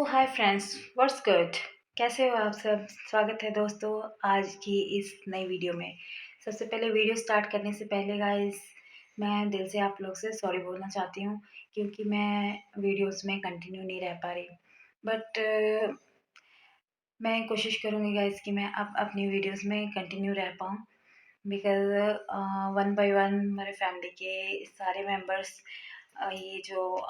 Hi friends, what's good. कैसे हो आप सब? स्वागत है दोस्तों आज की इस नई वीडियो में। सबसे पहले वीडियो स्टार्ट करने से पहले गाइस, मैं दिल से आप लोग से सॉरी बोलना चाहती हूँ क्योंकि मैं वीडियोस में कंटिन्यू नहीं रह पा रही। बट मैं कोशिश करूँगी गाइस कि मैं अब अपनी वीडियोस में कंटिन्यू रह पाऊँ, बिकॉज़ वन बाय वन हमारे फैमिली के सारे मेंबर्स ये जो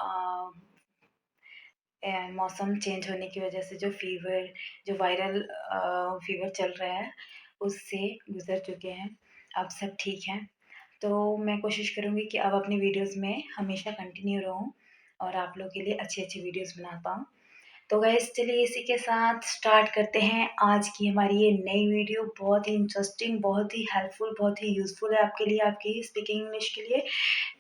मौसम चेंज होने की वजह से जो वायरल फीवर चल रहा है, उससे गुज़र चुके हैं। अब सब ठीक हैं। तो मैं कोशिश करूँगी कि अब अपनी वीडियोज़ में हमेशा कंटिन्यू रहूँ और आप लोग के लिए अच्छी-अच्छी वीडियोज़ बना पाऊँ। तो गाइस चलिए इसी के साथ स्टार्ट करते हैं आज की हमारी ये नई वीडियो। बहुत ही इंटरेस्टिंग, बहुत ही हेल्पफुल, बहुत ही यूज़फुल है आपके लिए, आपकी स्पीकिंग इंग्लिश के लिए।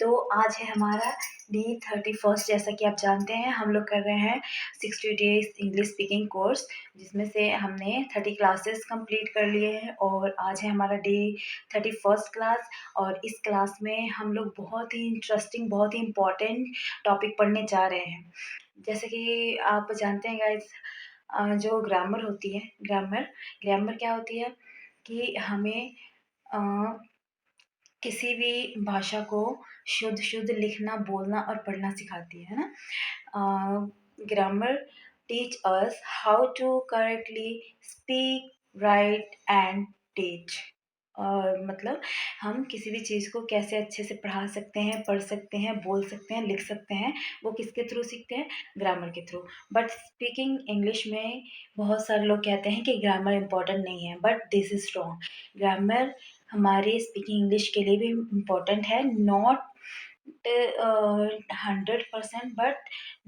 तो आज है हमारा डे 31st। जैसा कि आप जानते हैं हम लोग कर रहे हैं 60 डेज़ इंग्लिश स्पीकिंग कोर्स, जिसमें से हमने 30 क्लासेस कंप्लीट कर लिए हैं और आज है हमारा डे 31st क्लास। और इस क्लास में हम लोग बहुत ही इंटरेस्टिंग, बहुत ही इम्पोर्टेंट टॉपिक पढ़ने जा रहे हैं। जैसे कि आप जानते हैं गाइस, जो ग्रामर होती है, ग्रामर ग्रामर क्या होती है कि हमें अ, किसी भी भाषा को शुद्ध-शुद्ध लिखना, बोलना और पढ़ना सिखाती है ना? Grammar teach us how to correctly speak, write and teach. और मतलब हम किसी भी चीज़ को कैसे अच्छे से पढ़ा सकते हैं, पढ़ सकते हैं, बोल सकते हैं, लिख सकते हैं, वो किसके थ्रू सीखते हैं? ग्रामर के थ्रू। बट स्पीकिंग इंग्लिश में बहुत सारे लोग कहते हैं कि ग्रामर इम्पोर्टेंट नहीं है, but this is wrong. Grammar हमारे स्पीकिंग इंग्लिश के लिए भी इम्पोर्टेंट है, not 100% but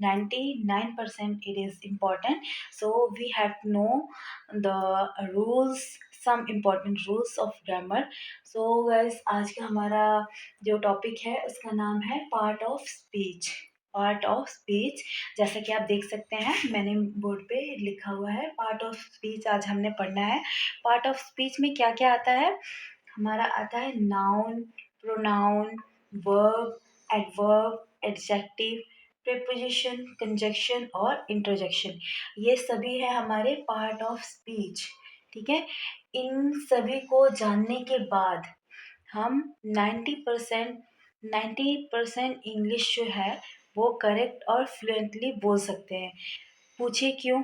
99% it is important. So we have to know the rules, some important rules of grammar. So guys, आज का हमारा जो टॉपिक है उसका नाम है part of speech. Part of speech, जैसा कि आप देख सकते हैं मैंने बोर्ड पे लिखा हुआ है पार्ट ऑफ स्पीच। आज हमने पढ़ना है पार्ट ऑफ स्पीच में क्या क्या आता है। हमारा आता है noun, pronoun, verb, adverb, adjective, preposition, conjunction और इंटरजेक्शन। ये सभी है हमारे पार्ट ऑफ स्पीच। ठीक है, इन सभी को जानने के बाद हम 90% इंग्लिश जो है वो करेक्ट और फ्लुएंटली बोल सकते हैं। पूछिए क्यों?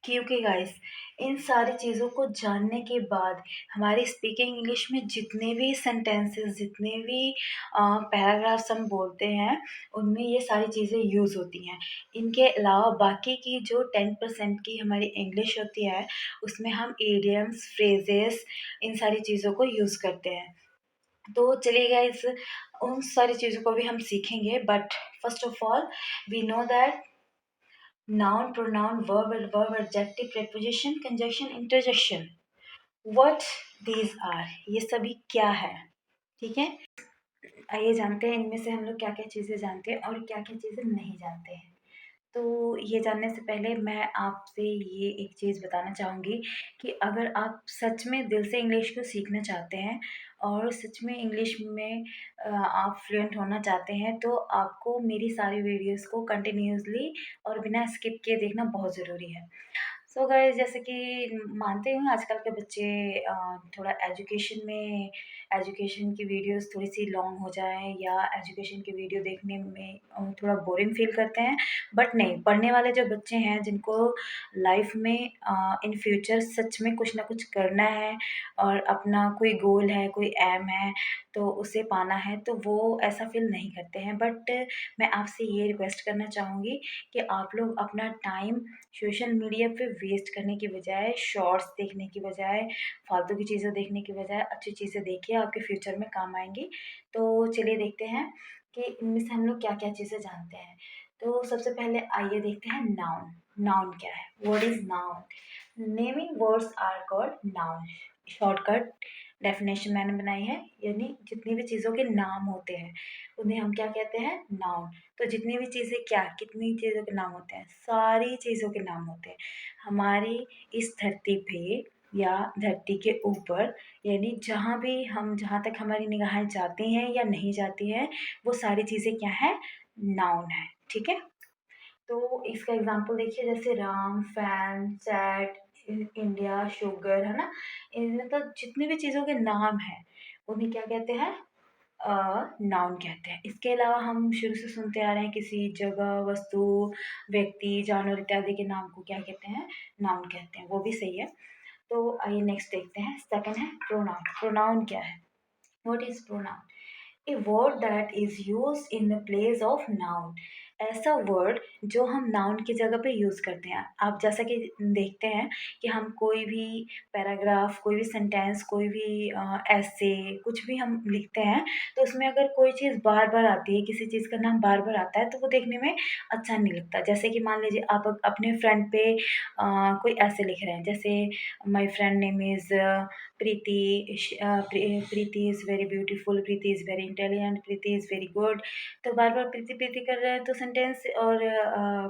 क्योंकि गाइस, इन सारी चीज़ों को जानने के बाद हमारी स्पीकिंग इंग्लिश में जितने भी सेंटेंसेस, जितने भी पैराग्राफ्स हम बोलते हैं, उनमें ये सारी चीज़ें यूज़ होती हैं। इनके अलावा बाकी की जो 10% की हमारी इंग्लिश होती है, उसमें हम इडियम्स, फ्रेजेस, इन सारी चीज़ों को यूज़ करते हैं। तो चलिए गाइस, उन सारी चीज़ों को भी हम सीखेंगे, but first of all we know that noun, pronoun, verb, adjective, preposition, conjunction, interjection, what these are, ये सभी क्या है। ठीक है, आइए जानते हैं इनमें से हम लोग क्या क्या चीज़ें जानते हैं और क्या क्या चीज़ें नहीं जानते हैं। तो ये जानने से पहले मैं आपसे ये एक चीज़ बताना चाहूँगी कि अगर आप सच में दिल से इंग्लिश को सीखना चाहते हैं और सच में इंग्लिश में आप फ्लुएंट होना चाहते हैं, तो आपको मेरी सारी वीडियोस को कंटिन्यूअसली और बिना स्किप किए देखना बहुत ज़रूरी है। सो गाइस, जैसे कि मानते हैं आजकल के बच्चे थोड़ा एजुकेशन की वीडियोस थोड़ी-सी लॉन्ग हो जाएँ या एजुकेशन की वीडियो देखने में थोड़ा बोरिंग फ़ील करते हैं। बट नहीं, पढ़ने वाले जो बच्चे हैं जिनको लाइफ़ में इन फ्यूचर सच में कुछ ना कुछ करना है और अपना कोई गोल है, कोई एम है, तो उसे पाना है, तो वो ऐसा फ़ील नहीं करते हैं। बट मैं आपसे ये रिक्वेस्ट करना चाहूँगी कि आप लोग अपना टाइम सोशल मीडिया पे वेस्ट करने की बजाय, शॉर्ट्स देखने की बजाय, फालतू की चीज़ें देखने की बजाय अच्छी चीज़ें देखिए, आपके फ्यूचर में काम आएँगी। तो चलिए देखते हैं कि इनमें से हम लोग क्या-क्या चीज़ें जानते हैं। तो सबसे पहले आइए देखते हैं नाउन। नाउन क्या है? What is noun? Naming words are called noun. Shortcut definition मैंने बनाई है, यानी जितनी भी चीज़ों के नाम होते हैं, उन्हें हम क्या कहते हैं? नाउन। तो जितनी भी चीज़ें क्या, कितनी चीज़ों के नाम होते हैं? सारी चीज़ों के नाम होते हैं। हमारी इस धरती पे या धरती के ऊपर, यानी जहाँ तक हमारी निगाहें जाती हैं या नहीं जाती हैं, वो सारी चीज़ें क्या हैं? नाउन है। ठीक है? तो इसका एग्ज़ाम्पल देखिए, जैसे Ram, fan, chat, India, sugar, है ना? इन मतलब जितनी भी चीज़ों के नाम हैं, उन्हें क्या कहते हैं? नाउन कहते हैं। इसके अलावा हम शुरू से सुनते आ रहे हैं, किसी जगह, वस्तु, व्यक्ति, जानवर इत्यादि के नाम को क्या कहते हैं? नाउन कहते हैं। वो भी सही है। तो आइए नेक्स्ट देखते हैं। सेकंड है प्रोनाउन। प्रोनाउन क्या है? What is pronoun? A word that is use in the place of noun. ऐसा वर्ड जो हम नाउन की जगह पे यूज़ करते हैं। आप जैसा कि देखते हैं कि हम कोई भी पैराग्राफ, कोई भी सेंटेंस, कोई भी ऐसे कुछ भी हम लिखते हैं, तो उसमें अगर कोई चीज़ बार बार आती है, किसी चीज़ का नाम बार बार आता है, तो वो देखने में अच्छा नहीं लगता। जैसे कि मान लीजिए आप अपने फ्रेंड पे कोई ऐसे लिख रहे हैं, जैसे my friend name is Preeti, Preeti is very beautiful, Preeti is very intelligent, Preeti is very good. तो बार बार प्रीति प्रीति कर रहे हैं, तो सेंटेंस और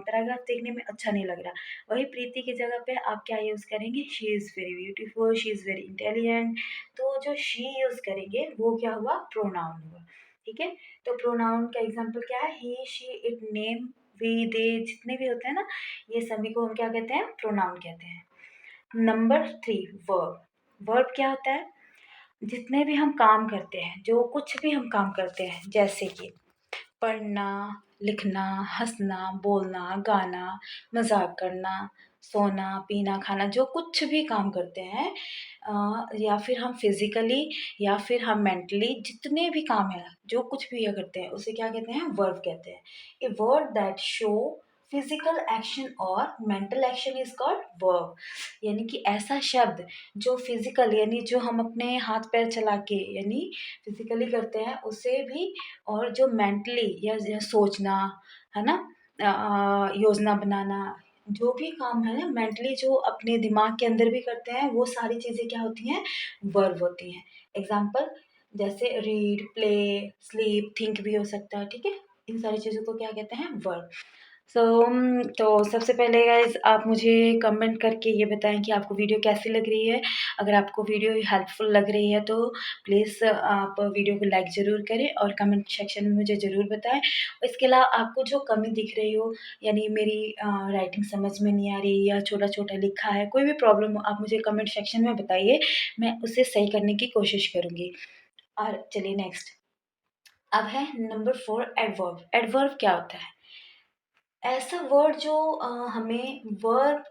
पैराग्राफ देखने में अच्छा नहीं लग रहा। वही प्रीति की जगह पे आप क्या यूज़ करेंगे? She is very beautiful, she is very intelligent. तो जो शी यूज़ करेंगे वो क्या हुआ? प्रोनाउन हुआ। ठीक है? तो प्रोनाउन का एग्जाम्पल क्या है? ही, शी, इट, नेम, वी, दे, जितने भी होते हैं ना, ये सभी को हम क्या कहते हैं? प्रोनाउन कहते हैं। Number 3, verb. वर्ब क्या होता है? जितने भी हम काम करते हैं, जो कुछ भी हम काम करते हैं, जैसे कि पढ़ना, लिखना, हँसना, बोलना, गाना, मज़ाक करना, सोना, पीना, खाना, जो कुछ भी काम करते हैं, या फिर हम फिज़िकली या फिर हम मेंटली, जितने भी काम हैं, जो कुछ भी ये करते हैं, उसे क्या कहते हैं? वर्ब कहते हैं। A word that show physical action और mental action is called verb. यानी कि ऐसा शब्द जो फिज़िकल, यानी जो हम अपने हाथ-पैर चला के, यानी फिज़िकली करते हैं, उसे भी, और जो मेंटली या सोचना, है ना? योजना बनाना, जो भी काम है ना मेंटली, जो अपने दिमाग के अंदर भी करते हैं, वो सारी चीज़ें क्या होती हैं? वर्ब होती हैं। एग्ज़ाम्पल जैसे रीड, प्ले, स्लीप, थिंक भी हो सकता है, ठीक है? इन सारी चीज़ों को क्या कहते हैं? वर्ब। सो तो सबसे पहले गाइज़ आप मुझे कमेंट करके ये बताएँ कि आपको वीडियो कैसी लग रही है। अगर आपको वीडियो हेल्पफुल लग रही है तो प्लीज़ आप वीडियो को लाइक ज़रूर करें और कमेंट सेक्शन में मुझे ज़रूर बताएँ। इसके अलावा आपको जो कमी दिख रही हो, यानी मेरी राइटिंग समझ में नहीं आ रही या छोटा-छोटा लिखा है, कोई भी प्रॉब्लम हो, आप मुझे कमेंट सेक्शन में बताइए, मैं उसे सही करने की कोशिश करूँगी। और चलिए नेक्स्ट, अब है नंबर 4, एडवर्ब। एडवर्ब क्या होता है? ऐसा वर्ड जो हमें वर्ब,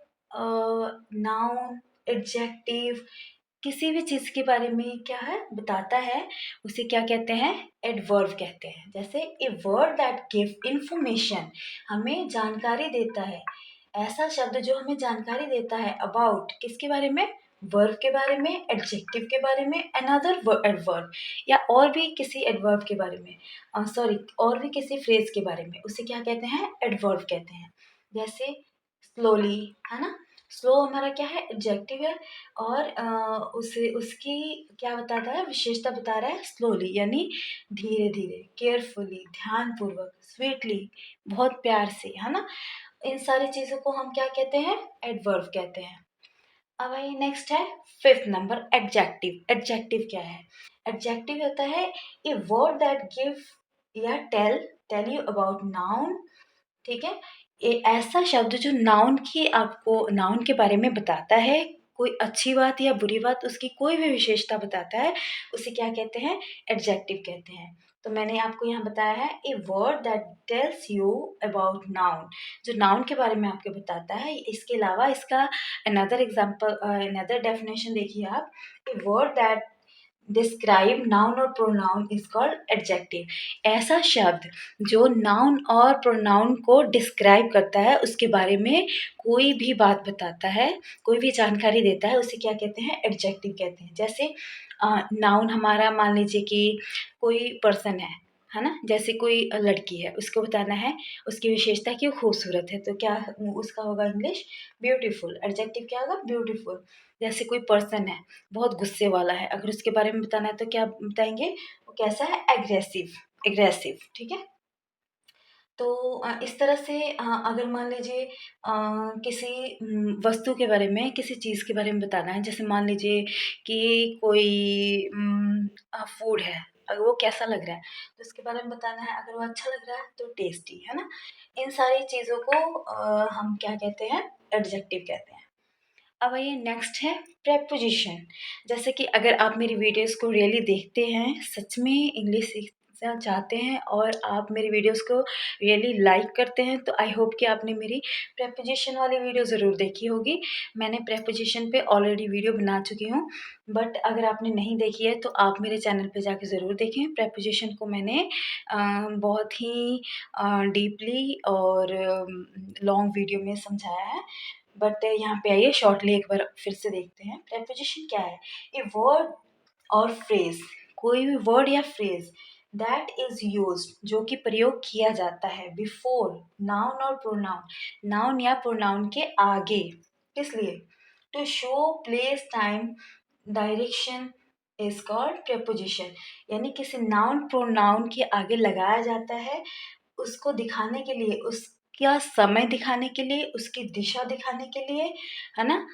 नाउन, एडजेक्टिव, किसी भी चीज़ के बारे में क्या है? बताता है, उसे क्या कहते हैं? एडवर्ब कहते हैं। जैसे ए वर्ड दैट गिव इन्फॉर्मेशन, हमें जानकारी देता है। ऐसा शब्द जो हमें जानकारी देता है अबाउट, किसके बारे में? वर्ब के बारे में, एडजेक्टिव के बारे में, अनदर एडवर्ब, या और भी किसी एडवर्ब के बारे में, सॉरी, और भी किसी फ्रेज़ के बारे में, उसे क्या कहते हैं? एडवर्ब कहते हैं। जैसे स्लोली, है ना? स्लो हमारा क्या है? एडजेक्टिव है, और उसे उसकी क्या बताता है? विशेषता बता रहा है स्लोली, यानी धीरे-धीरे, केयरफुली, ध्यानपूर्वक, स्वीटली, बहुत प्यार से, है ना? इन सारी चीज़ों को हम क्या कहते हैं? एडवर्ब कहते हैं। अब आइए नेक्स्ट है 5th नंबर, एडजेक्टिव। एडजेक्टिव क्या है? एडजेक्टिव होता है ए वर्ड दैट गिव या टेल यू अबाउट नाउन, ठीक है? ऐसा शब्द जो नाउन की, आपको नाउन के बारे में बताता है, कोई अच्छी बात या बुरी बात, उसकी कोई भी विशेषता बताता है, उसे क्या कहते हैं? एडजेक्टिव कहते हैं। तो मैंने आपको यहाँ बताया है a word that tells you about noun, जो नाउन के बारे में आपको बताता है। इसके अलावा इसका अनदर एग्जांपल, अनदर डेफिनेशन देखिए आप, ए वर्ड दैट डिस्क्राइब नाउन और प्रोनाउन इज कॉल्ड एडजेक्टिव। ऐसा शब्द जो नाउन और प्रोनाउन को डिस्क्राइब करता है, उसके बारे में कोई भी बात बताता है, कोई भी जानकारी देता है, उसे क्या कहते हैं? एडजेक्टिव कहते हैं। जैसे नाउन हमारा, मान लीजिए कि कोई पर्सन है ना? जैसे कोई लड़की है, उसको बताना है उसकी विशेषता कि वो खूबसूरत है, तो क्या उसका होगा? English beautiful. एडजेक्टिव क्या होगा? ब्यूटीफुल। जैसे कोई पर्सन है, बहुत गुस्से वाला है, अगर उसके बारे में बताना है तो क्या बताएँगे? वो कैसा है? एग्रेसिव, एग्रेसिव, ठीक है? तो इस तरह से अगर मान लीजिए किसी वस्तु के बारे में, किसी चीज़ के बारे में बताना है, जैसे मान लीजिए कि कोई फूड है, अगर वो कैसा लग रहा है तो उसके बारे में बताना है। अगर वो अच्छा लग रहा है तो टेस्टी, है ना? इन सारी चीज़ों को हम क्या कहते हैं? एडजेक्टिव कहते हैं। अब आइए नेक्स्ट है प्रेपोजिशन। जैसे कि अगर आप मेरी वीडियोस को रियली देखते हैं, सच में इंग्लिश सीखना चाहते हैं और आप मेरी वीडियोस को रियली लाइक करते हैं, तो आई होप कि आपने मेरी प्रेपोजिशन वाली वीडियो ज़रूर देखी होगी। मैंने प्रेपोजिशन पे ऑलरेडी वीडियो बना चुकी हूँ, बट अगर आपने नहीं देखी है तो आप मेरे चैनल पे जाके ज़रूर देखें। प्रेपोजिशन को मैंने बहुत ही डीपली और लॉन्ग वीडियो में समझाया है। बट यहाँ पे आइए शॉर्टली एक बार फिर से देखते हैं। प्रेपोजिशन क्या है? ए वर्ड और फ्रेज, कोई भी वर्ड या फ्रेज दैट इज यूज्ड, जो कि प्रयोग किया जाता है बिफोर नाउन और प्रोनाउन, नाउन या प्रोनाउन के आगे। किस लिए? To show place time direction is called preposition. यानी किसी नाउन प्रोनाउन के आगे लगाया जाता है उसको दिखाने के लिए, उसका समय दिखाने के लिए, उसकी दिशा दिखाने के लिए, है ना?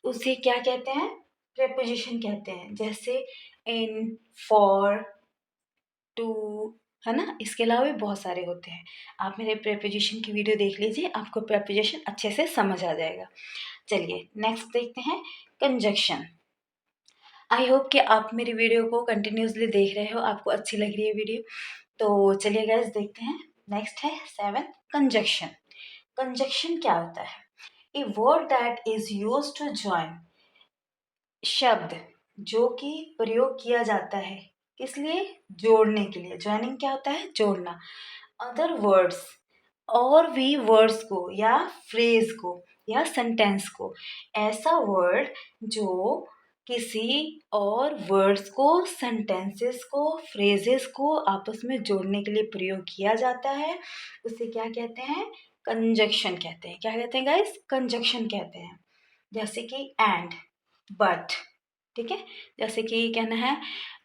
उसे क्या कहते हैं? प्रेपोजिशन कहते हैं। जैसे इन, फॉर, टू, है ना? इसके अलावा भी बहुत सारे होते हैं। आप मेरे प्रेपोजिशन की वीडियो देख लीजिए, आपको प्रेपोजिशन अच्छे से समझ आ जाएगा। चलिए नेक्स्ट देखते हैं कंजक्शन। आई होप कि आप मेरी वीडियो को कंटिन्यूसली देख रहे हो, आपको अच्छी लग रही है वीडियो। तो चलिए गाइस देखते हैं। नेक्स्ट है 7 कंजक्शन। कंजक्शन क्या होता है? A word that is used to join, शब्द जो कि प्रयोग किया जाता है किस लिए? जोड़ने के लिए। ज्वाइनिंग क्या होता है? जोड़ना। अदर वर्ड्स, और भी वर्ड्स को या फ्रेज को या सेंटेंस को। ऐसा वर्ड जो किसी और वर्ड्स को, सेंटेंसेस को, फ्रेजेस को आपस में जोड़ने के लिए प्रयोग किया जाता है, उसे क्या कहते हैं? कंजक्शन कहते हैं। क्या कहते हैं गाइस? कंजक्शन कहते हैं। जैसे कि एंड, बट, ठीक है? जैसे कि कहना है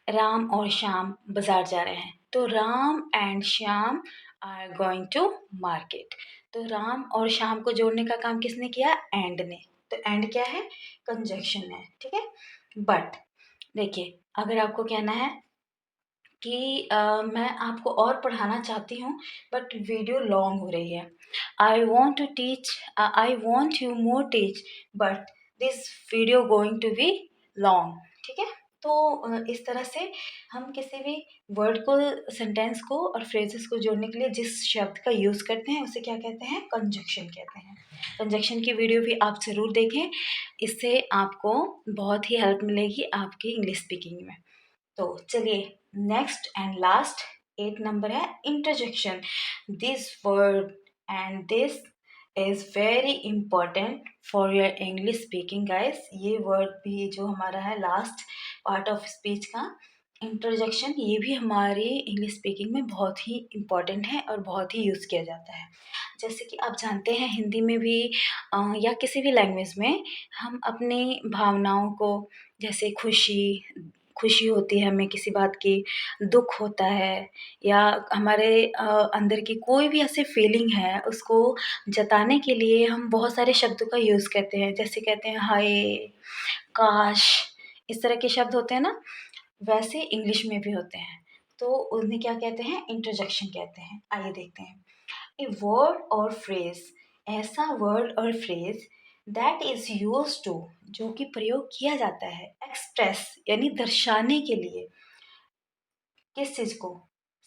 राम और श्याम बाजार जा रहे हैं, तो Ram and Shyam are going to market. तो राम और श्याम को जोड़ने का काम किसने किया? एंड ने। तो एंड क्या है? कंजक्शन है, ठीक है? बट देखिए, अगर आपको कहना है कि मैं आपको और पढ़ाना चाहती हूँ बट वीडियो लॉन्ग हो रही है, I want to teach, I want you more teach, but this video going to be long, ठीक है? तो इस तरह से हम किसी भी वर्ड को, सेंटेंस को और फ्रेजेस को जोड़ने के लिए जिस शब्द का यूज़ करते हैं उसे क्या कहते हैं? कंजक्शन कहते हैं। कंजक्शन की वीडियो भी आप ज़रूर देखें, इससे आपको बहुत ही हेल्प मिलेगी आपकी इंग्लिश स्पीकिंग में। तो चलिए नेक्स्ट एंड लास्ट 8 नंबर है interjection. This word and this is very important for your English speaking guys. ये वर्ड भी जो हमारा है लास्ट पार्ट ऑफ स्पीच का, इंटरजेक्शन, ये भी हमारी इंग्लिश स्पीकिंग में बहुत ही इम्पॉर्टेंट है और बहुत ही यूज़ किया जाता है। जैसे कि आप जानते हैं हिंदी में भी या किसी भी लैंग्वेज में हम अपनी भावनाओं को, जैसे खुशी, खुशी होती है हमें किसी बात की, दुःख होता है, या हमारे अंदर की कोई भी ऐसी फीलिंग है उसको जताने के लिए हम बहुत सारे शब्दों का यूज़ करते हैं। जैसे कहते हैं हाय, काश, इस तरह के शब्द होते हैं ना, वैसे इंग्लिश में भी होते हैं। तो उन्हें क्या कहते हैं? इंटरजेक्शन कहते हैं। आइए देखते हैं। ए वर्ड और फ्रेज, ऐसा वर्ड और phrase that is use to, जो कि प्रयोग किया जाता है, एक्सप्रेस यानी दर्शाने के लिए, किस चीज को?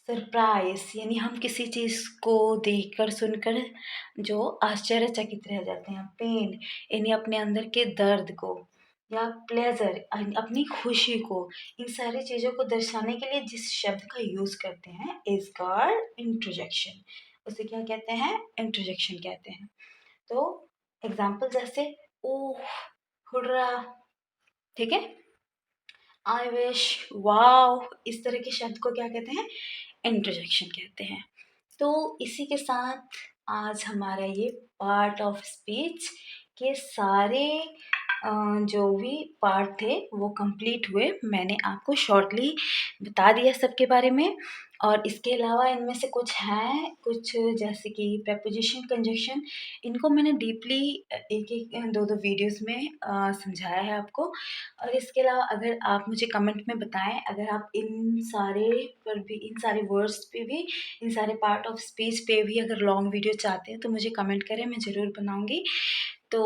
सरप्राइज, यानी हम किसी चीज को देखकर सुनकर जो आश्चर्यचकित रह जाते हैं। पेन, यानी अपने अंदर के दर्द को, या प्लेजर, अपनी खुशी को, इन सारी चीज़ों को दर्शाने के लिए जिस शब्द का यूज़ करते हैं इज कॉल्ड इंटरजेक्शन। उसे क्या कहते हैं? इंटरजेक्शन कहते हैं। तो एग्जाम्पल जैसे ओह, हुर्रा, ठीक है? आई विश, वाव, इस तरह के शब्द को क्या कहते हैं? इंटरजेक्शन कहते हैं। तो इसी के साथ आज हमारा ये पार्ट ऑफ स्पीच के सारे जो भी पार्ट थे वो कंप्लीट हुए। मैंने आपको शॉर्टली बता दिया सबके बारे में। और इसके अलावा इनमें से कुछ हैं, कुछ जैसे कि प्रीपोज़िशन, कंजंक्शन, इनको मैंने डीपली एक-एक 2-2 वीडियोज़ में समझाया है आपको। और इसके अलावा अगर आप मुझे कमेंट में बताएँ, अगर आप इन सारे पर भी, इन सारे वर्ड्स पे भी, इन सारे पार्ट ऑफ स्पीच पे भी अगर लॉन्ग वीडियो चाहते हैं तो मुझे कमेंट करें, मैं ज़रूर बनाऊँगी। तो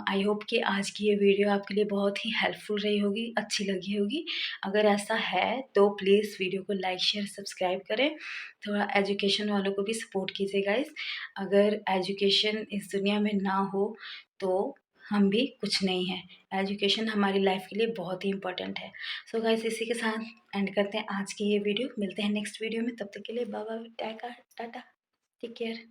आई होप कि आज की ये वीडियो आपके लिए बहुत ही हेल्पफुल रही होगी, अच्छी लगी होगी। अगर ऐसा है तो प्लीज़ वीडियो को लाइक, शेयर, सब्सक्राइब करें। थोड़ा एजुकेशन वालों को भी सपोर्ट कीजिए गाइज़। अगर एजुकेशन इस दुनिया में ना हो तो हम भी कुछ नहीं हैं। एजुकेशन हमारी लाइफ के लिए बहुत ही इम्पोर्टेंट है। सो गाइज़, इसी के साथ एंड करते हैं आज की ये वीडियो। मिलते हैं नेक्स्ट वीडियो में, तब तक के लिए bye bye, tata, take care.